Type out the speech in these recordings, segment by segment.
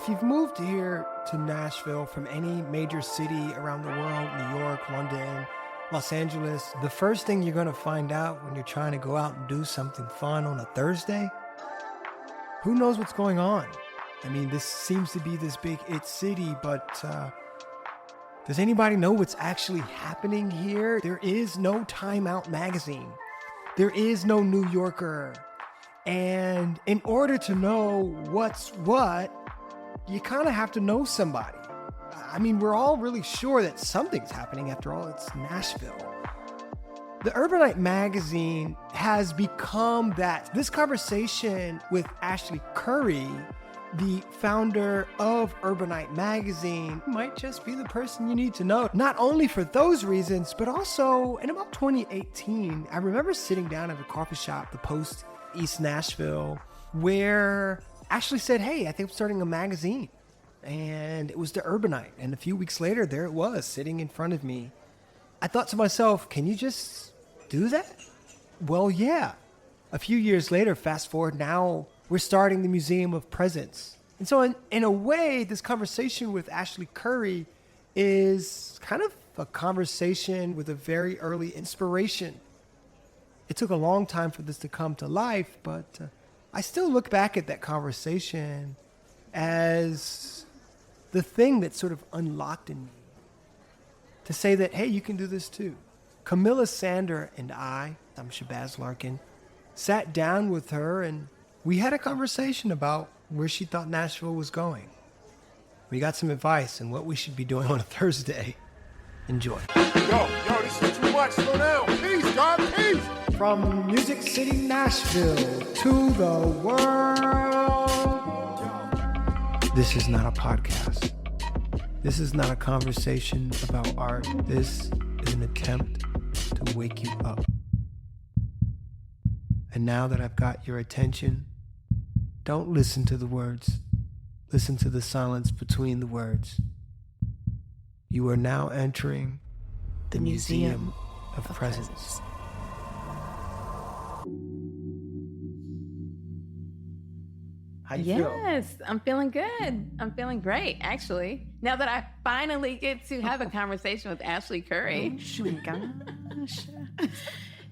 If you've moved here to Nashville from any major city around the world, New York, London, Los Angeles, the first thing you're going to find out when you're trying to go out and do something fun on a Thursday, who knows what's going on? I mean, this seems to be this big it city, but does anybody know what's actually happening here? There is no Time Out magazine. There is no New Yorker. And in order to know what's what, you kind of have to know somebody. I mean, we're all really sure that something's happening. After all, it's Nashville. The Urbaanite Magazine has become that. This conversation with Ashley Currie, the founder of Urbaanite Magazine, might just be the person you need to know. Not only for those reasons, but also in about 2018, I remember sitting down at a coffee shop, The Post, East Nashville, where Ashley said, hey, I think I'm starting a magazine. And it was the Urbaanite. And a few weeks later, there it was sitting in front of me. I thought to myself, can you just do that? Well, yeah. A few years later, fast forward, now we're starting the Museum of Presence. And so in a way, this conversation with Ashley Currie is kind of a conversation with a very early inspiration. It took a long time for this to come to life, but I still look back at that conversation as the thing that sort of unlocked in me to say that, hey, you can do this too. Camilla Sander and I'm Shabazz Larkin, sat down with her and we had a conversation about where she thought Nashville was going. We got some advice on what we should be doing on a Thursday. Enjoy. Yo, this is too much. Slow down. Peace, God, peace. From Music City, Nashville, to the world. This is not a podcast. This is not a conversation about art. This is an attempt to wake you up. And now that I've got your attention, don't listen to the words. Listen to the silence between the words. You are now entering the Museum of Presence. How you feel? Yes, I'm feeling good. I'm feeling great, actually. Now that I finally get to have a conversation with Ashley Currie. Oh my gosh.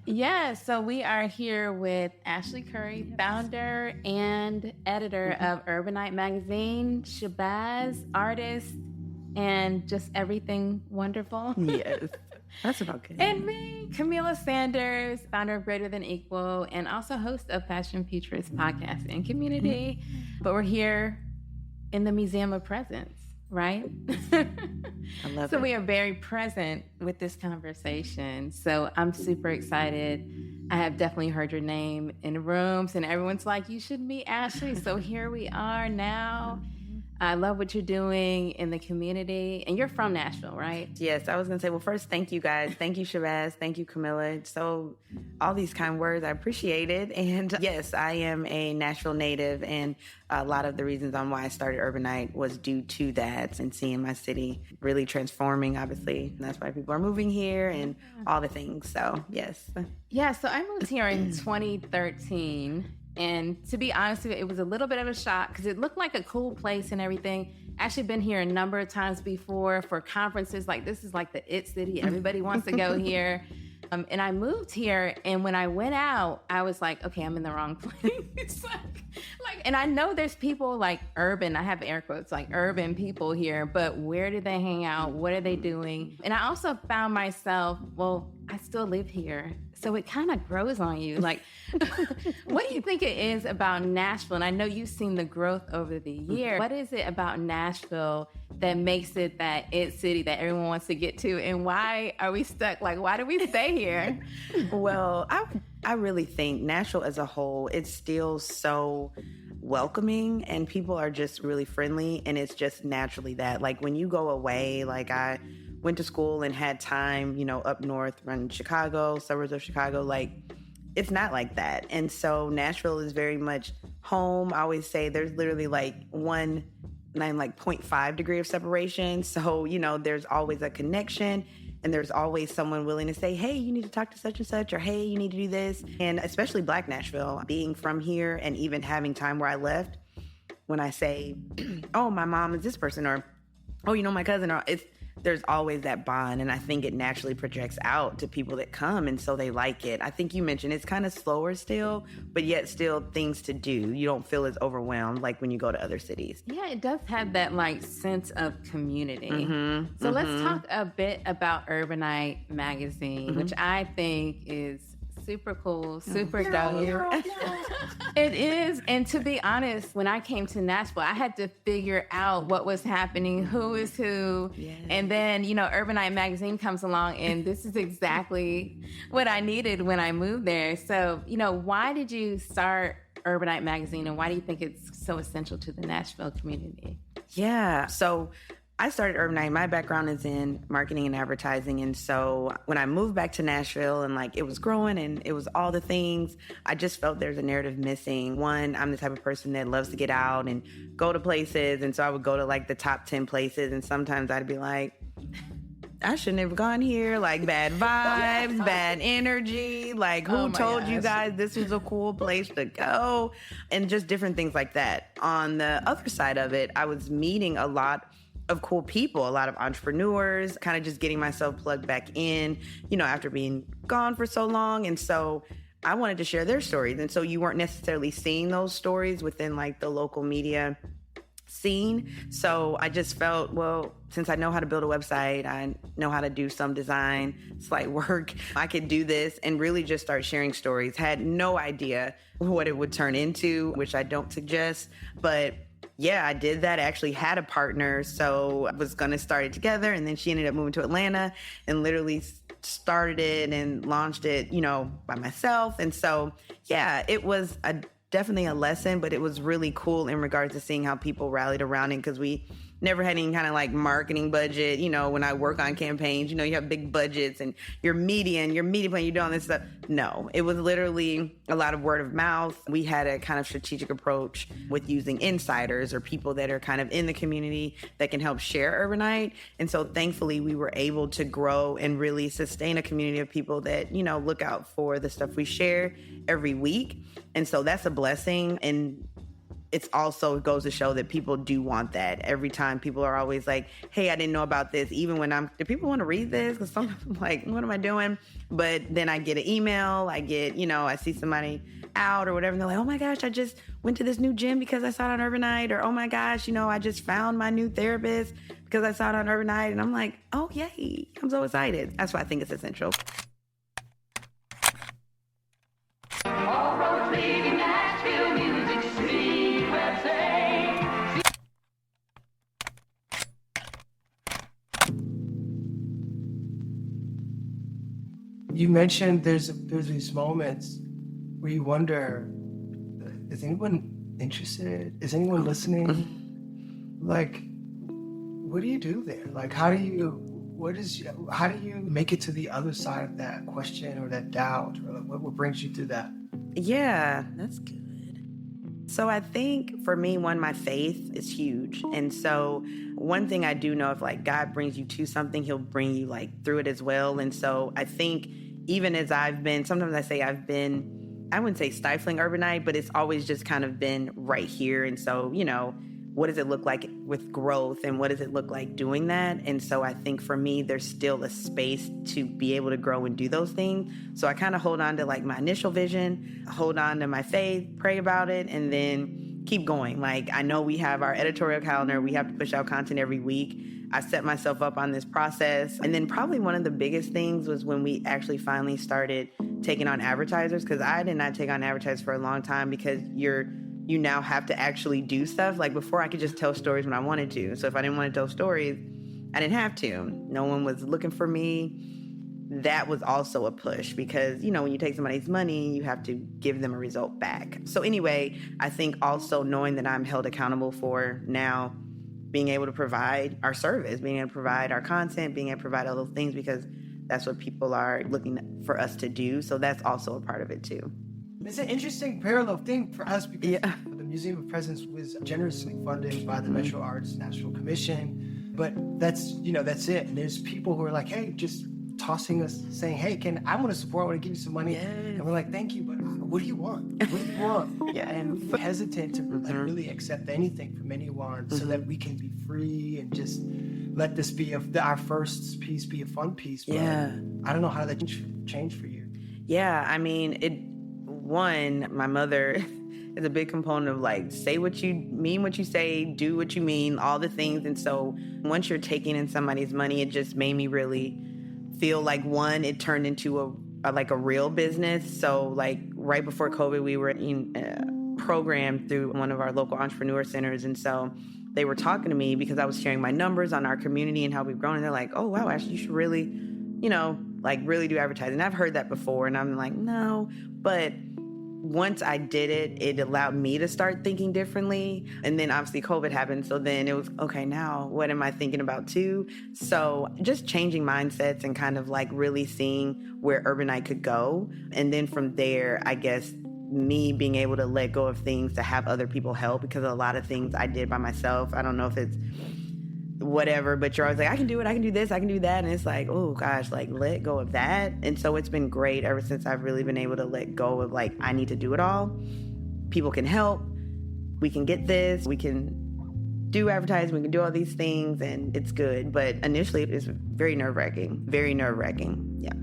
Yeah, so we are here with Ashley Currie, founder and editor of Urbaanite Magazine, Shabazz, artist, and just everything wonderful. Yes, that's about good. And me, Camilla Sanders, founder of Greater Than Equal, and also host of Fashion Futurist podcast and community. But we're here in the Museum of Presence, right? I love it. So we are very present with this conversation. So I'm super excited. I have definitely heard your name in rooms and everyone's like, you should meet Ashley. So here we are now. I love what you're doing in the community. And you're from Nashville, right? Yes, I was going to say, well, first, thank you guys. Thank you, Shabazz. Thank you, Camilla. So all these kind words, I appreciate it. And yes, I am a Nashville native. And a lot of the reasons on why I started Urbaanite was due to that and seeing my city really transforming, obviously. And that's why people are moving here and all the things. So, yes. Yeah, so I moved here in 2013. And to be honest with you, it was a little bit of a shock because it looked like a cool place and everything. Actually been here a number of times before for conferences. Like, this is like the it city. Everybody wants to go here. And I moved here, and when I went out, I was like, okay, I'm in the wrong place. And I know there's people like urban, I have air quotes, like urban people here, but where do they hang out? What are they doing? And I also found myself, well, I still live here. So it kind of grows on you. Like, what do you think it is about Nashville? And I know you've seen the growth over the year. What is it about Nashville that makes it that it city that everyone wants to get to? And why are we stuck? Like, why do we stay here? Well, I really think Nashville as a whole, it's still so welcoming and people are just really friendly. And it's just naturally that. Like, when you go away, like I went to school and had time, up north, around Chicago, suburbs of Chicago, like it's not like that. And so Nashville is very much home. I always say there's literally like 0.5 degree of separation. So, there's always a connection and there's always someone willing to say, hey, you need to talk to such and such, or hey, you need to do this. And especially Black Nashville, being from here and even having time where I left, when I say, oh, my mom is this person, or, oh, you know, my cousin, or there's always that bond. And I think it naturally projects out to people that come. And so they like it. I think you mentioned it's kind of slower still, but yet still things to do. You don't feel as overwhelmed like when you go to other cities. Yeah, it does have that like sense of community. So let's talk a bit about Urbaanite Magazine, which I think is super cool, super dope. It is. And to be honest, when I came to Nashville, I had to figure out what was happening, who is who. Yes. And then, you know, Urbaanite Magazine comes along, and this is exactly what I needed when I moved there. So, you know, why did you start Urbaanite Magazine, and why do you think it's so essential to the Nashville community? Yeah. So I started Urbaanite. My background is in marketing and advertising. And so when I moved back to Nashville and like it was growing and it was all the things, I just felt there's a narrative missing. One, I'm the type of person that loves to get out and go to places. And so I would go to like the top 10 places. And sometimes I'd be like, I shouldn't have gone here. Like bad vibes, bad energy. Like who told you guys this was a cool place to go? And just different things like that. On the other side of it, I was meeting a lot of cool people, a lot of entrepreneurs, kind of just getting myself plugged back in, you know, after being gone for so long. And so I wanted to share their stories. And so you weren't necessarily seeing those stories within like the local media scene. So I just felt, well, since I know how to build a website, I know how to do some design, slight work, I could do this and really just start sharing stories. Had no idea what it would turn into, which I don't suggest, but yeah, I did that. I actually had a partner, so I was going to start it together, and then she ended up moving to Atlanta and literally started it and launched it, you know, by myself. And so, yeah, it was definitely a lesson, but it was really cool in regards to seeing how people rallied around it, because we never had any kind of like marketing budget. You know, when I work on campaigns, you know, you have big budgets and your media plan, you're doing this stuff. No, it was literally a lot of word of mouth. We had a kind of strategic approach with using insiders or people that are kind of in the community that can help share Urbaanite. And so thankfully we were able to grow and really sustain a community of people that, you know, look out for the stuff we share every week. And so that's a blessing. And it's also goes to show that people do want that. Every time people are always like, hey, I didn't know about this. Even when do people want to read this? Because sometimes I'm like, what am I doing? But then I get an email, I see somebody out or whatever. And they're like, oh my gosh, I just went to this new gym because I saw it on Urbaanite. Or, oh my gosh, you know, I just found my new therapist because I saw it on Urbaanite. And I'm like, oh yay, I'm so excited. That's why I think it's essential. All roads lead to Nashville Music City USA. You mentioned there's these moments where you wonder, is anyone interested? Is anyone listening? Like, what do you do there? Like, how do you make it to the other side of that question or that doubt? Or like, what brings you through that? Yeah, that's good. So I think for me, my faith is huge. And so one thing I do know, if like God brings you to something, he'll bring you like through it as well. And so I think even as sometimes I say I wouldn't say stifling Urbaanite, but it's always just kind of been right here. And so, you know, what does it look like with growth and what does it look like doing that? And so I think for me, there's still a space to be able to grow and do those things. So I kind of hold on to like my initial vision, hold on to my faith, pray about it, and then keep going. Like I know we have our editorial calendar. We have to push out content every week. I set myself up on this process. And then probably one of the biggest things was when we actually finally started taking on advertisers, because I did not take on advertisers for a long time because you now have to actually do stuff. Like before I could just tell stories when I wanted to. So if I didn't want to tell stories, I didn't have to. No one was looking for me. That was also a push because, you know, when you take somebody's money, you have to give them a result back. So anyway, I think also knowing that I'm held accountable for now being able to provide our service, being able to provide our content, being able to provide all those things because that's what people are looking for us to do. So that's also a part of it too. It's an interesting parallel thing for us because the Museum of Presence was generously funded by the Metro Arts National Commission, but that's it. And there's people who are like, hey, just tossing us, saying, hey, I want to support, I want to give you some money. Yes. And we're like, thank you, but what do you want? What do you want? Yeah. And we're hesitant to like, really accept anything from anyone so that we can be free and just let this be our first piece be a fun piece. But Yeah. I don't know how that changed for you. Yeah, I mean, my mother is a big component of like, say what you mean, what you say, do what you mean, all the things. And so once you're taking in somebody's money, it just made me really feel like, one, it turned into a real business. So like right before COVID, we were in a program through one of our local entrepreneur centers. And so they were talking to me because I was sharing my numbers on our community and how we've grown. And they're like, oh, wow, Ashley, you should really, really do advertising. And I've heard that before. And I'm like, no. But once I did it, it allowed me to start thinking differently. And then obviously COVID happened. So then it was, okay, now what am I thinking about too? So just changing mindsets and kind of like really seeing where Urbaanite could go. And then from there, I guess me being able to let go of things to have other people help, because a lot of things I did by myself. I don't know if it's whatever, but you're always like, I can do it, I can do this, I can do that. And it's like, oh gosh, like let go of that. And so it's been great ever since I've really been able to let go of like, I need to do it all. People can help. We can get this. We can do advertising. We can do all these things and it's good. But initially it's very nerve-wracking, very nerve-wracking. Yeah.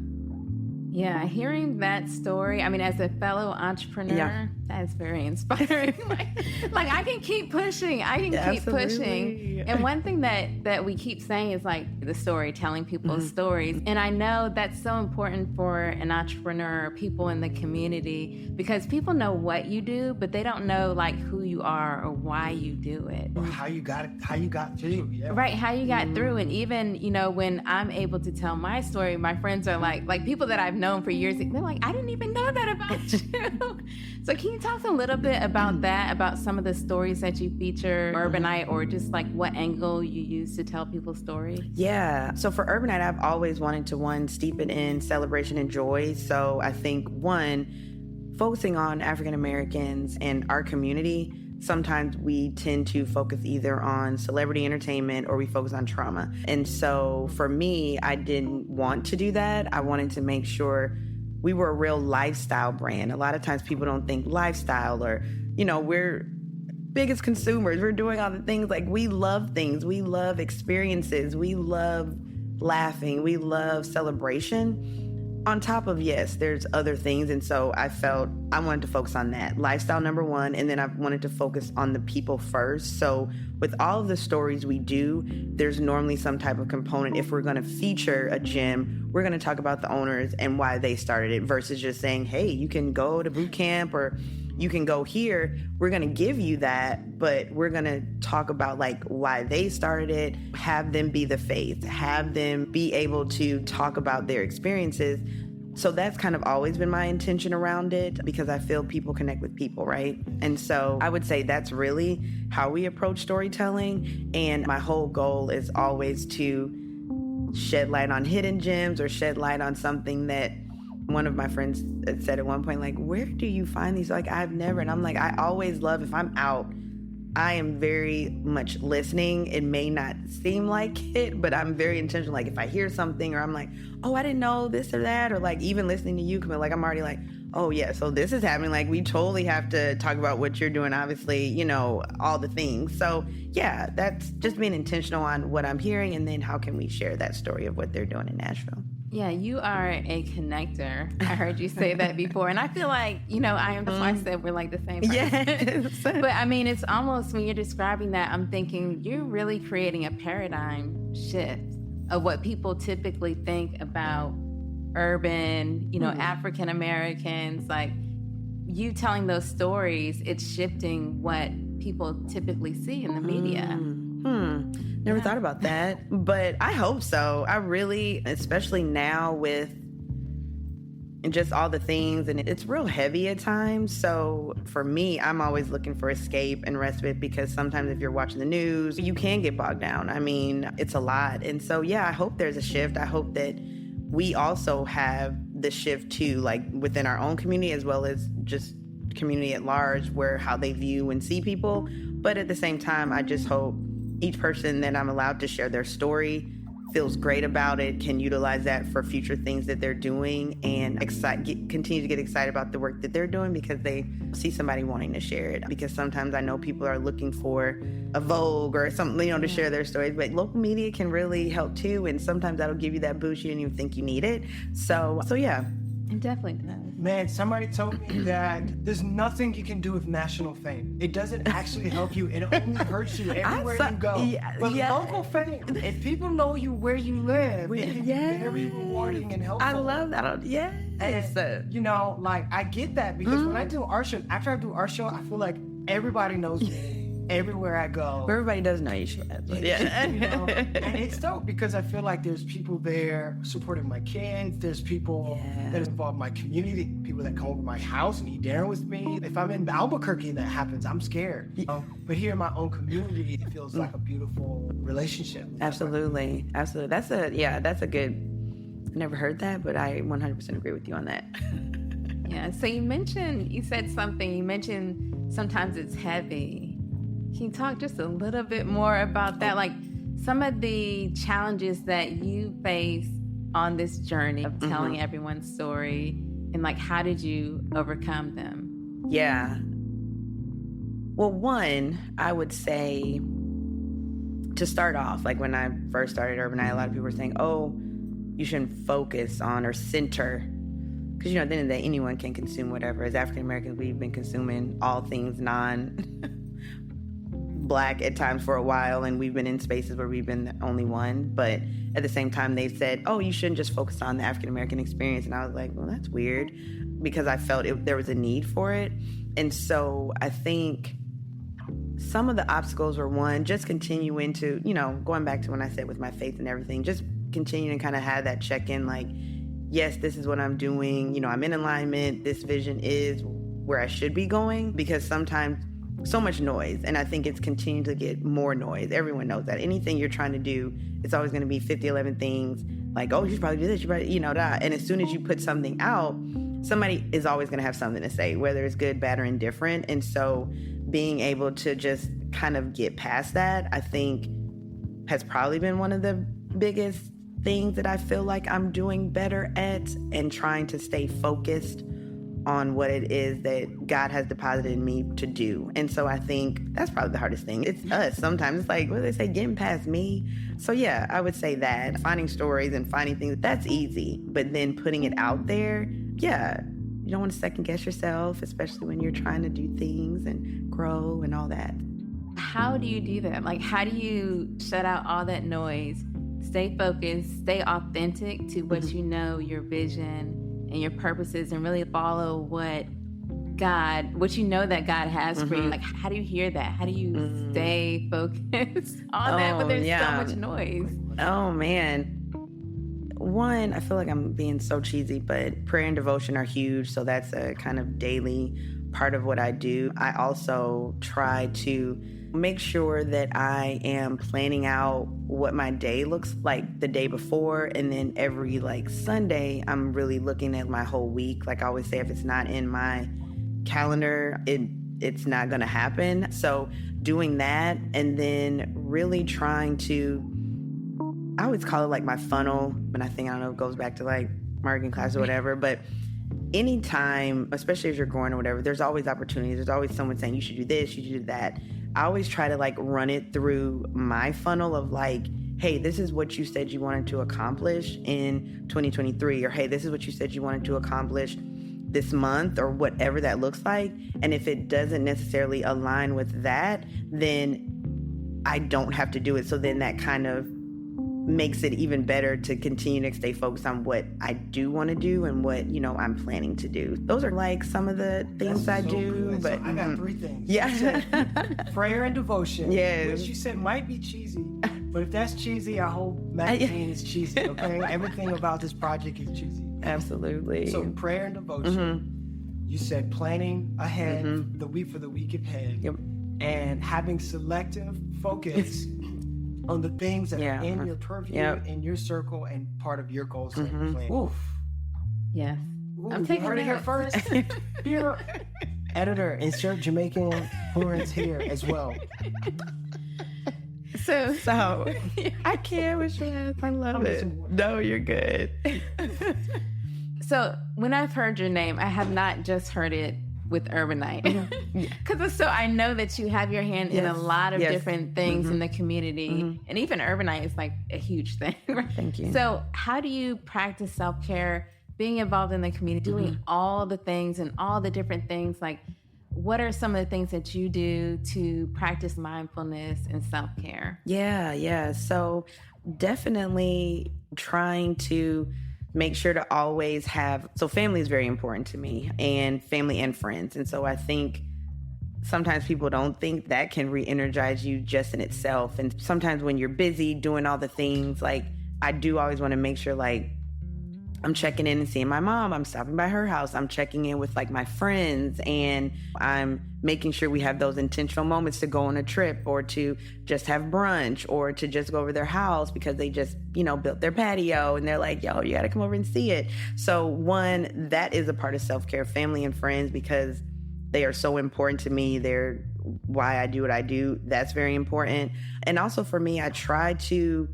Yeah, hearing that story, I mean, as a fellow entrepreneur, that's very inspiring. like I can keep pushing. Keep pushing. And one thing that we keep saying is like the story, telling people's stories. And I know that's so important for an entrepreneur, people in the community, because people know what you do, but they don't know like who you are or why you do it. Or how you got through. Yeah. Right, how you got through. And even, when I'm able to tell my story, my friends are like people that I've known for years, they're like, I didn't even know that about you. So can you talk a little bit about that, about some of the stories that you feature Urbaanite, or just like what angle you use to tell people's stories? Yeah. So for Urbaanite, I've always wanted to, steep it in celebration and joy. So I think, focusing on African Americans and our community, sometimes we tend to focus either on celebrity entertainment or we focus on trauma. And so for me, I didn't want to do that. I wanted to make sure we were a real lifestyle brand. A lot of times people don't think lifestyle or, we're biggest consumers. We're doing all the things, like we love things. We love experiences. We love laughing. We love celebration. On top of, yes, there's other things. And so I felt I wanted to focus on that. Lifestyle, number one. And then I wanted to focus on the people first. So with all of the stories we do, there's normally some type of component. If we're going to feature a gym, we're going to talk about the owners and why they started it versus just saying, hey, you can go to boot camp or you can go here. We're going to give you that, but we're going to talk about like why they started it, have them be the face, have them be able to talk about their experiences. So that's kind of always been my intention around it, because I feel people connect with people, right? And so I would say that's really how we approach storytelling. And my whole goal is always to shed light on hidden gems or shed light on something that one of my friends said at one point, like, where do you find these? Like, I've never. And I'm like, I always love, if I'm out, I am very much listening. It may not seem like it, but I'm very intentional. Like if I hear something or I'm like, oh, I didn't know this or that, or like even listening to you, like I'm already like, oh yeah, so this is happening. Like we totally have to talk about what you're doing, obviously, all the things. So yeah, that's just being intentional on what I'm hearing. And then how can we share that story of what they're doing in Nashville? Yeah, you are a connector. I heard you say that before. And I feel like, I am, that's why I said we're like the same person. Yes. But I mean, it's almost, when you're describing that, I'm thinking you're really creating a paradigm shift of what people typically think about urban, African Americans. Like you telling those stories, it's shifting what people typically see in the media. Never thought about that, but I hope so. I really, especially now with just all the things, and it's real heavy at times. So for me, I'm always looking for escape and respite, because sometimes if you're watching the news, you can get bogged down. I mean, it's a lot. And so, yeah, I hope there's a shift. I hope that we also have the shift too, like within our own community, as well as just community at large, where how they view and see people. But at the same time, I just hope each person that I'm allowed to share their story feels great about it, can utilize that for future things that they're doing, and continue to get excited about the work that they're doing because they see somebody wanting to share it. Because sometimes I know people are looking for a Vogue or something, to share their stories, but local media can really help too, and sometimes that'll give you that boost you didn't even think you needed. So yeah. It definitely does. Man, somebody told me that there's nothing you can do with national fame. It doesn't actually help you. It only hurts you everywhere you go. But local fame, if people know you where you live, it can be very rewarding and helpful. I love that. Yeah. And, I get that because when I do art show, after I do art show, I feel like everybody knows me. Everywhere I go. Everybody does know you should. And it's dope because I feel like there's people there supporting my kids. There's people that involve my community, people that come over my house and eat dinner with me. If I'm in Albuquerque and that happens, I'm scared. But here in my own community, it feels like a beautiful relationship. Absolutely. That's a good, I never heard that, but I 100% agree with you on that. Yeah, so you mentioned sometimes it's heavy. Can you talk just a little bit more about that? Like some of the challenges that you face on this journey of telling everyone's story, and like how did you overcome them? Yeah. Well, one, I would say to start off, like when I first started Urbaanite, a lot of people were saying, oh, you shouldn't focus on or center. Because, at the end of the day, anyone can consume whatever. As African Americans, we've been consuming all things Black at times for a while, and we've been in spaces where we've been the only one. But at the same time, they've said, oh, you shouldn't just focus on the African American experience. And I was like, well, that's weird, because I felt there was a need for it. And so I think some of the obstacles were, one, just continuing to, going back to when I said with my faith and everything, just continuing to kind of have that check-in, like, yes, this is what I'm doing. I'm in alignment. This vision is where I should be going, because sometimes so much noise, and I think it's continuing to get more noise. Everyone knows that. Anything you're trying to do, it's always going to be 50, 11 things, like, oh, you should probably do this, and as soon as you put something out, somebody is always going to have something to say, whether it's good, bad, or indifferent. And so being able to just kind of get past that, I think, has probably been one of the biggest things that I feel like I'm doing better at, and trying to stay focused on what it is that God has deposited in me to do. And so I think that's probably the hardest thing. It's us. Sometimes it's like, what do they say, getting past me? So yeah, I would say that. Finding stories and finding things, that's easy. But then putting it out there, yeah, you don't want to second guess yourself, especially when you're trying to do things and grow and all that. How do you do that? Like, how do you shut out all that noise, stay focused, stay authentic to what you know, your vision and your purposes, and really follow what you know that God has for you? Like, how do you hear that? How do you stay focused on that when there's so much noise? Oh, man. One, I feel like I'm being so cheesy, but prayer and devotion are huge. So that's a kind of daily part of what I do. I also try to make sure that I am planning out what my day looks like the day before. And then every Sunday, I'm really looking at my whole week. Like I always say, if it's not in my calendar, it's not going to happen. So doing that, and then really trying to, I always call it my funnel, but I don't know, it goes back to marketing class or whatever. But anytime, especially as you're growing or whatever, there's always opportunities. There's always someone saying, you should do this, you should do that. I always try to run it through my funnel of hey, this is what you said you wanted to accomplish in 2023, or hey, this is what you said you wanted to accomplish this month, or whatever that looks like. And if it doesn't necessarily align with that, then I don't have to do it. So then that kind of makes it even better to continue to stay focused on what I do want to do and what, I'm planning to do. Those are some of the things I do. Good. But so I got three things. Yeah. You said prayer and devotion. Yes. Which you said might be cheesy, but if that's cheesy, our whole magazine is cheesy, okay? Everything about this project is cheesy. Absolutely. So prayer and devotion. You said planning ahead, the week for the week ahead. Yep. And having selective focus on the things that are in your purview, in your circle, and part of your goals and plan. Oof. Yes. Ooh, I'm taking heard it here notes. first. Here, editor, insert Jamaican influence here as well. So I can't wish you I love it. No, you're good. So when I've heard your name, I have not just heard it with Urbaanite. Because so I know that you have your hand in a lot of different things in the community. And even Urbaanite is like a huge thing. Right? Thank you. So how do you practice self-care, being involved in the community, doing all the things and all the different things? Like, what are some of the things that you do to practice mindfulness and self-care? Yeah. So definitely trying to make sure to always so family is very important to me, and family and friends. And so I think sometimes people don't think that can re-energize you just in itself. And sometimes when you're busy doing all the things, like I do always want to make sure like I'm checking in and seeing my mom. I'm stopping by her house. I'm checking in with like my friends, and I'm making sure we have those intentional moments to go on a trip or to just have brunch or to just go over their house because they just, built their patio and they're like, yo, you got to come over and see it. So one, that is a part of self-care, family and friends, because they are so important to me. They're why I do what I do. That's very important. And also for me, I try to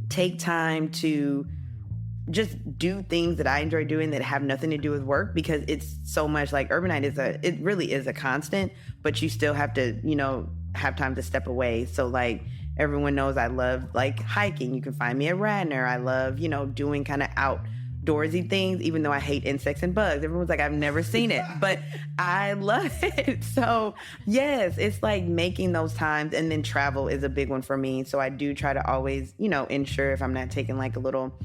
take time to just do things that I enjoy doing that have nothing to do with work, because it's so much like Urbaanite it really is a constant, but you still have to, have time to step away. So like everyone knows I love like hiking. You can find me at Radnor. I love, doing kind of outdoorsy things, even though I hate insects and bugs. Everyone's like, I've never seen it, but I love it. So yes, it's like making those times. And then travel is a big one for me. So I do try to always, ensure if I'm not taking like a little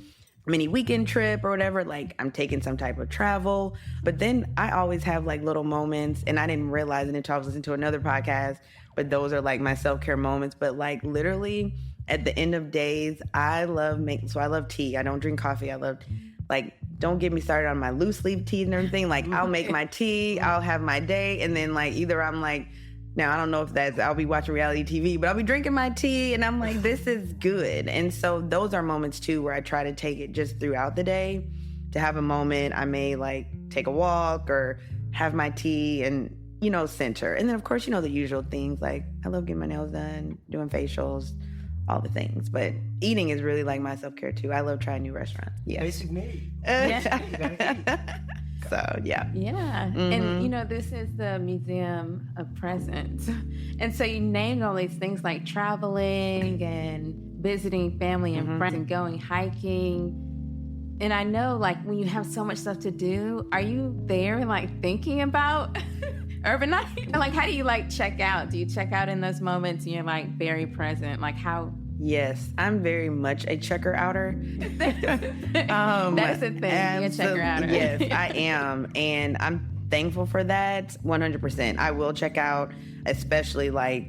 mini weekend trip or whatever, like I'm taking some type of travel. But then I always have like little moments, and I didn't realize it until I was listening to another podcast, but those are like my self-care moments. But like literally at the end of days, I love tea. I don't drink coffee. I love, like, don't get me started on my loose leaf teas and everything. Like I'll make my tea, I'll have my day, and then like either I'm like, now, I don't know if I'll be watching reality TV, but I'll be drinking my tea and I'm like, this is good. And so those are moments too where I try to take it just throughout the day to have a moment. I may like take a walk or have my tea and, center. And then of course, the usual things, like I love getting my nails done, doing facials, all the things. But eating is really like my self-care too. I love trying new restaurants. Yeah. Basic need. So, yeah. Yeah. And, this is the Museum of Presence. And so you named all these things like traveling and visiting family and friends and going hiking. And I know, like, when you have so much stuff to do, are you there, like, thinking about Urbaanite? Like, how do you, like, check out? Do you check out in those moments and you're, like, very present? Like, how... Yes, I'm very much a checker-outer. That's the thing, you're a checker-outer. Yes, I am. And I'm thankful for that 100%. I will check out, especially like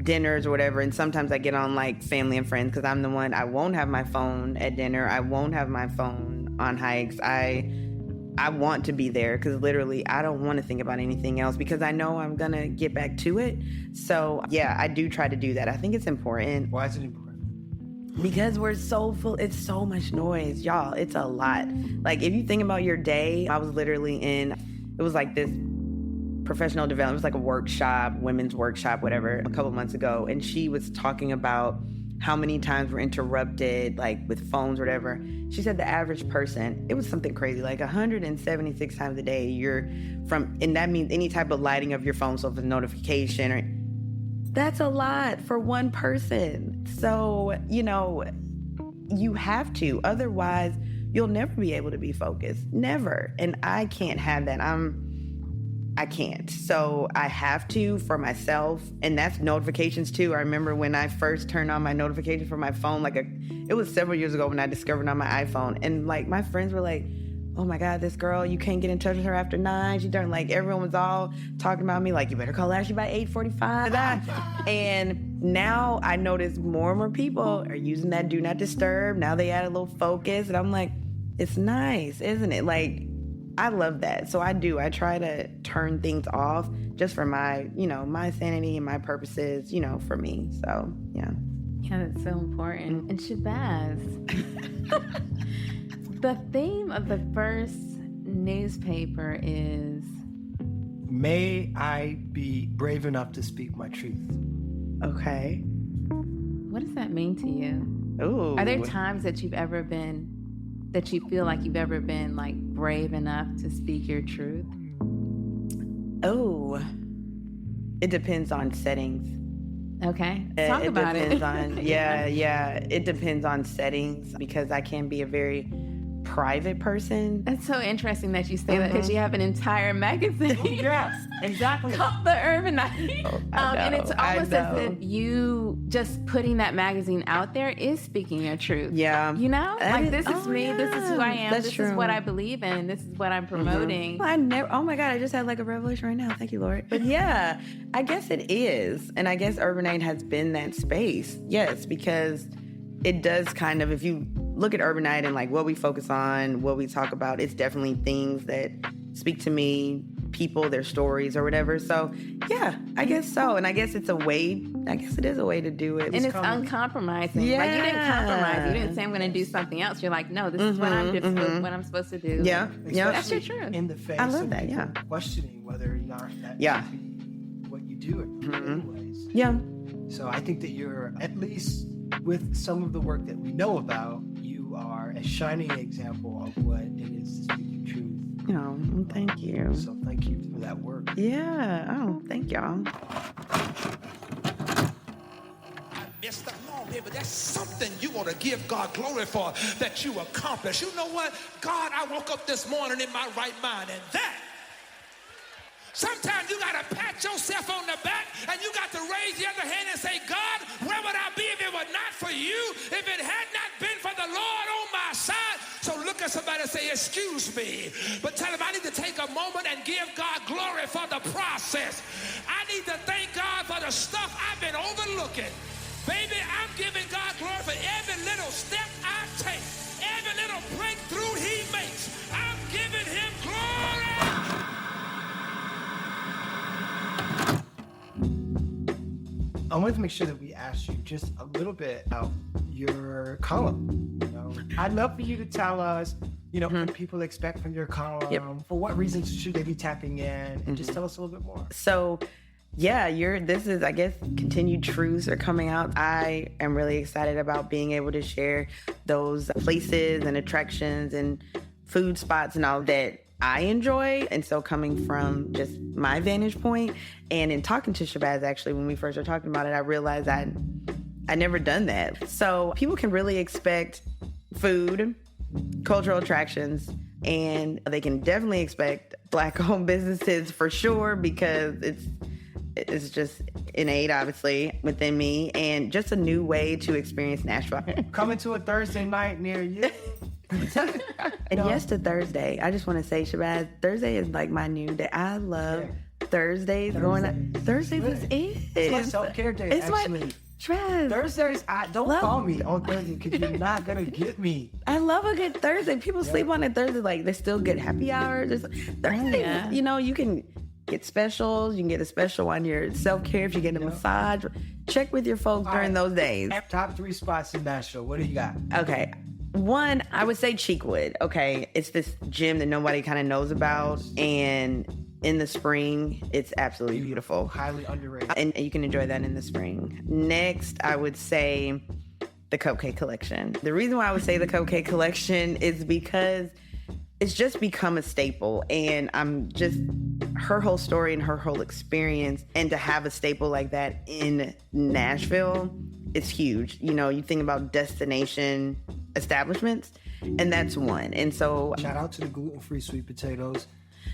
dinners or whatever. And sometimes I get on like family and friends because I'm the one, I won't have my phone at dinner. I won't have my phone on hikes. I want to be there because literally I don't want to think about anything else because I know I'm going to get back to it. So yeah, I do try to do that. I think it's important. Why is it important? Because we're so full, it's so much noise, y'all. It's a lot. Like if you think about your day, I was literally it was like this professional development, it was like a workshop, women's workshop, whatever, a couple months ago. And she was talking about how many times we're interrupted, like with phones or whatever. She said the average person, it was something crazy, like 176 times a day and that means any type of lighting of your phone, so if it's a notification or, that's a lot for one person. So, you have to, otherwise you'll never be able to be focused, never. And I can't have that. I can't. So I have to for myself. And that's notifications too. I remember when I first turned on my notifications for my phone, it was several years ago when I discovered on my iPhone. And like my friends were like, oh my God, this girl, you can't get in touch with her after 9. She done, like everyone was all talking about me, like you better call Ashley by 8:45. And now I notice more and more people are using that do not disturb. Now they add a little focus. And I'm like, it's nice, isn't it? Like, I love that. So I try to turn things off just for my, my sanity and my purposes, for me. So, yeah. Yeah, that's so important. And Shabazz, the theme of the first newspaper is... May I be brave enough to speak my truth. Okay. What does that mean to you? Ooh. Are there times that you feel like you've ever been like brave enough to speak your truth? Oh, it depends on settings. Okay, talk about it. It depends on settings because I can be a very private person. That's so interesting that you say that because you have an entire magazine. Yes, exactly. Called the Urbaanite. And it's almost as if you just putting that magazine out there is speaking your truth. Yeah. You know? Like, this is me. Yeah. This is who I am. That's this true. is what I believe in. This is what I'm promoting. Oh my God, I just had like a revelation right now. Thank you, Lord. But yeah, I guess it is. And I guess Urbaanite has been that space. Yes, because it does kind of, if you look at Urbaanite and like what we focus on, what we talk about, it's definitely things that speak to me, people, their stories or whatever. So yeah, I guess so. And I guess it's a way, I guess it is a way to do it. And it's uncompromising. Yeah. Like, you didn't compromise. You didn't say I'm going to do something else. You're like, no, this is what I'm supposed to do. Yeah. Yeah. That's your truth. In the face. I love of that, yeah. Questioning whether or not that should be what you do anyways. Yeah. So I think that you're, at least with some of the work that we know about, you are a shining example of what it is to speak your truth. Oh, thank you. So thank you for that work. Yeah. Oh, thank y'all. Messed up. No, baby, that's something you ought to give God glory for that you accomplished. You know what? God, I woke up this morning in my right mind, and that. Sometimes you got to pat yourself on the back and you got to raise the other hand and say, God, where would I be if it were not for you? If it had not been for the Lord on my side? So look at somebody and say, excuse me. But tell them I need to take a moment and give God glory for the process. I need to thank God for the stuff I've been overlooking. Baby, I'm giving God glory for every little step I take, every little breakthrough he makes. I'm giving him glory. I wanted to make sure that we asked you just a little bit about your column. You know, I'd love for you to tell us, you know, what people expect from your column. For what reasons should they be tapping in? And just tell us a little bit more. So, yeah, this is, I guess, continued truths are coming out. I am really excited about being able to share those places and attractions and food spots and all that I enjoy. And so coming from just my vantage point and in talking to Shabazz, actually, when we first were talking about it, I realized I never done that. So people can really expect food, cultural attractions, and they can definitely expect Black-owned businesses for sure, because it's just innate, obviously, within me, and just a new way to experience Nashville. Coming to a Thursday night near you. And yes to Thursday. I just want to say, Shabazz, Thursday is like my new day. I love Thursdays. Thursdays is it. It's my self-care day, It's actually. Shabazz. Thursdays, don't call me on Thursday because you're not going to get me. I love a good Thursday. People sleep on a Thursday, like they still get happy hours. Thursdays, you know, you can get specials. You can get a special on your self-care if you get a massage. Check with your folks during those days. Top 3 spots in Nashville. What do you got? Okay. One, I would say Cheekwood. Okay. It's this gym that nobody kind of knows about. And in the spring, it's absolutely beautiful. Highly underrated. And you can enjoy that in the spring. Next, I would say the Cupcake Collection. The reason why I would say the Cupcake Collection is because it's just become a staple. And I'm just, her whole story and her whole experience, and to have a staple like that in Nashville, it's huge. You know, you think about destination establishments, and that's one. And so shout out to the gluten-free sweet potatoes.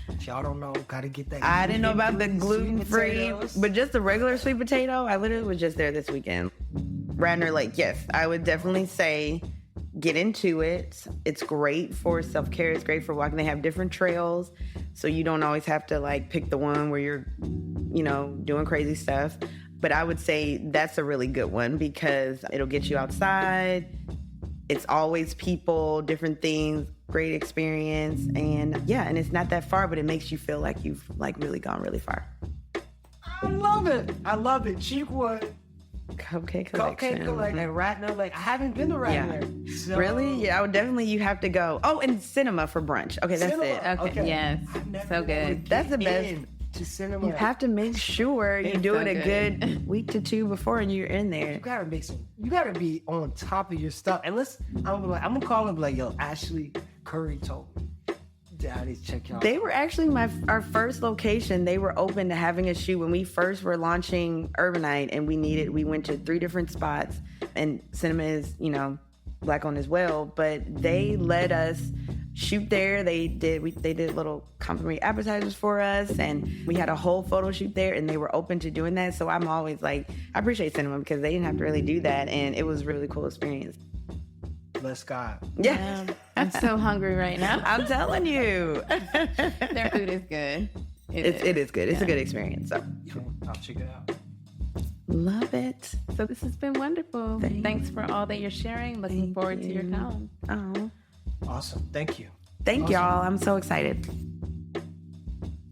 If y'all don't know, gotta get that. I didn't know about the gluten-free, but just the regular sweet potato. I literally was just there this weekend. Radnor Lake, yes, I would definitely say get into it. It's great for self-care. It's great for walking. They have different trails, so you don't always have to like pick the one where you're, you know, doing crazy stuff. But I would say that's a really good one because it'll get you outside. It's always people, different things, great experience. And yeah, and it's not that far, but it makes you feel like you've like really gone really far. I love it. I love it. Cheekwood. Cupcake Collection. And Radnor Lake. I haven't been to Radnor. Yeah. So... Really? Yeah, I would definitely, you have to go. Oh, and Cinema for brunch. Okay, that's Cinema. it. Okay. Yes. So good. That's the best. to cinema. You have to make sure you do it a good week to two before and you're in there. You gotta be on top of your stuff. And I'm gonna call him like, yo, Ashley Currie told me. I need to check y'all. They were actually our first location. They were open to having a shoot when we first were launching Urbaanite, and we went to 3 different spots, and cinema is, Black owned as well, but they let us shoot there. They did little complimentary appetizers for us, and we had a whole photo shoot there, and they were open to doing that. So I'm always like, I appreciate cinema because they didn't have to really do that, and it was a really cool experience. Bless God. Yeah. I'm so hungry right now. I'm telling you. Their food is good. It is good. It's a good experience. So I'll check it out. Love it. So this has been wonderful. Thanks for all that you're sharing. Looking forward to your column. Oh, Awesome. Thank you. Thank y'all. I'm so excited.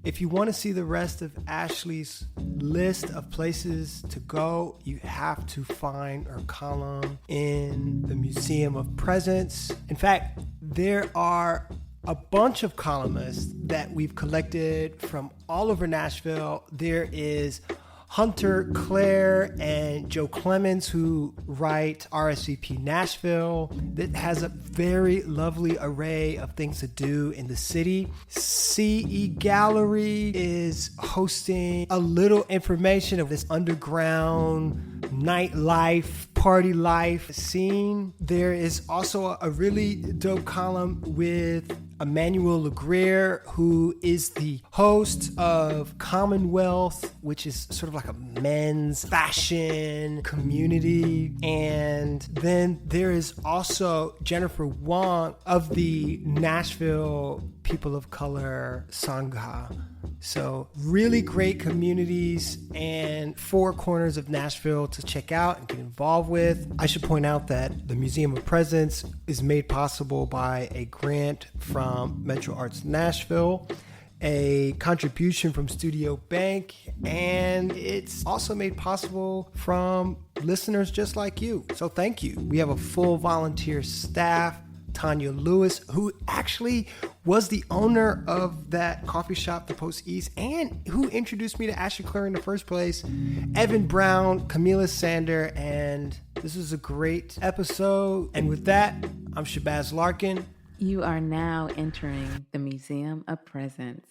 If you want to see the rest of Ashley's list of places to go, you have to find her column in the Museum of Presence. In fact, there are a bunch of columnists that we've collected from all over Nashville. There is Hunter Clare and Joe Clemens, who write RSVP Nashville, that has a very lovely array of things to do in the city. CE Gallery is hosting a little information of this underground nightlife, party life scene. There is also a really dope column with Emmanuel Legrier, who is the host of Commonwealth, which is sort of like a men's fashion community. And then there is also Jennifer Wong of the Nashville People of Color Sangha. So really great communities and 4 corners of Nashville to check out and get involved with. I should point out that the Museum of Presence is made possible by a grant from Metro Arts Nashville, a contribution from Studio Bank, and it's also made possible from listeners just like you. So thank you. We have a full volunteer staff. Tanya Lewis, who actually was the owner of that coffee shop, The Post East, and who introduced me to Ashley Clare in the first place. Evan Brown, Camila Sander, and this is a great episode. And with that, I'm Shabazz Larkin. You are now entering the Museum of Presence.